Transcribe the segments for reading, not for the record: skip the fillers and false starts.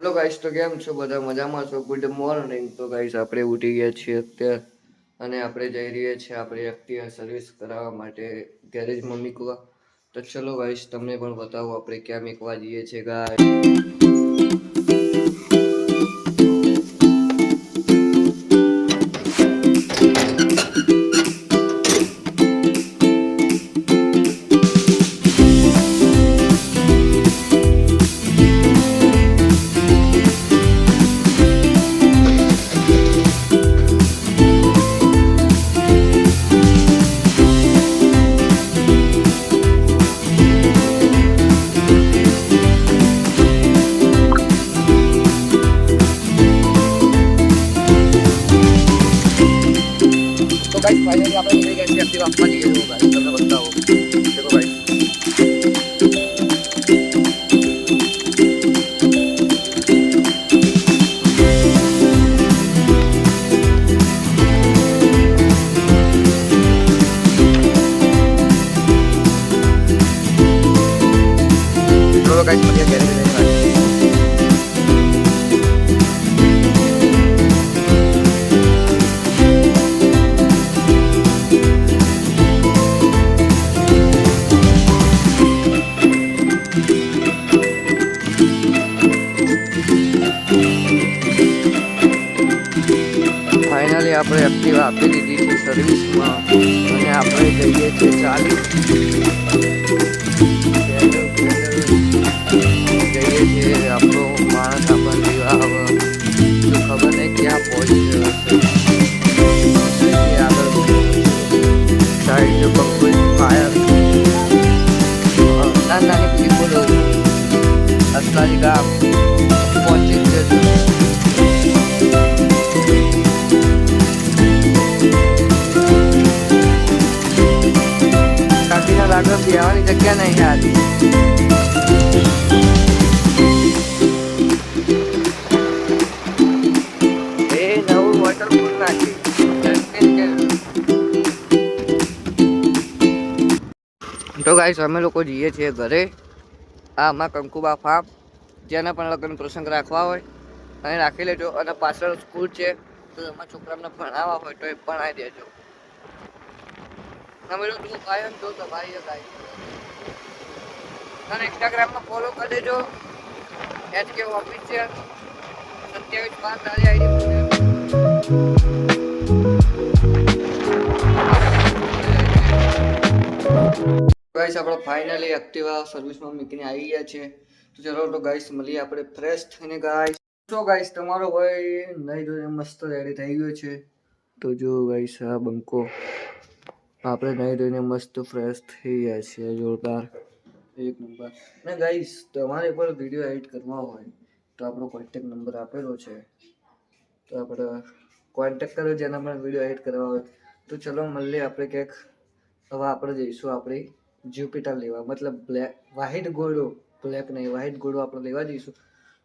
Hello guys, તો કેમ છો બધા? મજામાં છો? Good morning. તો ગાઈસ આપણે ઉઠી ગયા છીએ અત્યારે અને આપણે જઈ રહ્યા છીએ આપણી એક્ટિવા સર્વિસ કરાવવા માટે ગેરેજમાં મૂકવા. તો ચલો ગાઈસ, તમને પણ બતાવો આપણે ક્યાં મૂકવા જઈએ છીએ ગાઈસ. गाइस फाइनली આપણે લઈ ગયા છીએ એક્ટિવા આપવા જઈએ છો ગાઈસ, તમને બતાવો. देखो गाइस, चलो गाइस बढ़िया गैरेज में गाइस. फाइनली આપણે એક્ટિવા આપી દીધી છે સર્વિસમાં અને આપણે જઈએ છીએ ચાલી જઈએ છીએ. આપણો માણસ આપણને આવે તો ખબર નહીં ક્યાં પહોંચી ગયો છે. આગળ સાઈડ જો પંકુજ ફાયર નાની પેલી બોલો અસલાજી ગામ પહોંચી જ જજો. આગળ બેવાની જગ્યા નહીં આવી. એ નવું વોટરપ્રૂફ નાખી. તો ગાઈસ અમે લોકો જઈએ છીએ ઘરે. આ અમારા કંકુબા ફાર્મ, જેના પણ લગ્ન પ્રસંગ રાખવા હોય અને રાખી લેજો. અને પાછળ સ્કૂલ છે, તો એમાં છોકરાઓને ભણાવવા હોય તો એ પણ આવી દેજો. તમે જો તું કાયમ જો તો ભાઈ ગાઈસ, અને ઇન્સ્ટાગ્રામમાં ફોલો કરી દેજો HK ઓફિશિયલ 27/5 તારી આઈડી. ગાઈસ આપણે ફાઇનલી એક્ટિવા સર્વિસમાં મૂકીને આવી ગયા છે. તો ચલો તો ગાઈસ મળીએ આપણે ફ્રેશ થઈને ગાઈસ. તો ગાઈસ તમારો ભાઈ નહીં ધોઈને મસ્ત રેડી થઈ ગયો છે. તો જો ગાઈસ આ બંકો આપણે નહીં ધોઈને મસ્ત ફ્રેશ થઈ ગયા છીએ, જોરદાર એક નંબર. ને ગાઈસ તમારે પર વિડીયો એડિટ કરવા હોય તો આપણો કોન્ટેક્ટ નંબર આપેલો છે, તો આપણે કોન્ટેક્ટ કરો જેના પર વિડીયો એડિટ કરવા હોય. તો ચલો મળીએ આપણે ક્યાંક. હવે આપણે જઈશું આપણી જ્યુપિટર લેવા, મતલબ બ્લેક વ્હાઇટ ઘોડો, બ્લેક નહીં વ્હાઇટ ઘોડો આપણે લેવા જઈશું.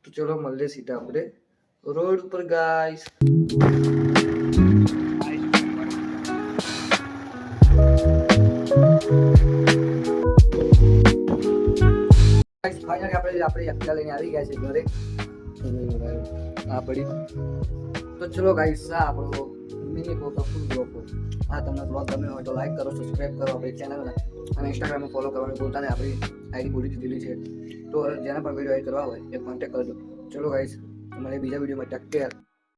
તો ચલો મળીએ સીધા આપણે રોડ ઉપર ગાઈસ. ફાઇનલી આપણે એક્ટિવા લઈને આવી ગયા છે ઘરે. આ પડી. તો ચલો ગાઈસ આ આપણો મિની બ્લોગ ફૂલ બ્લોગ. હા તમને બ્લોગ ગમે હોય તો લાઈક કરો, સબસ્ક્રાઈબ કરો આપણી ચેનલને, અને ઇન્સ્ટાગ્રામમાં ફોલો કરવાનું ભૂલતા નહીં. આપણી આઈડી બોલી દીધેલી છે, તો જેના પણ વિડીયો એડ કરવા હોય એ કોન્ટેક્ટ કરજો. ચલો ગાઈસ મળીએ બીજા વિડીયોમાં. Take care.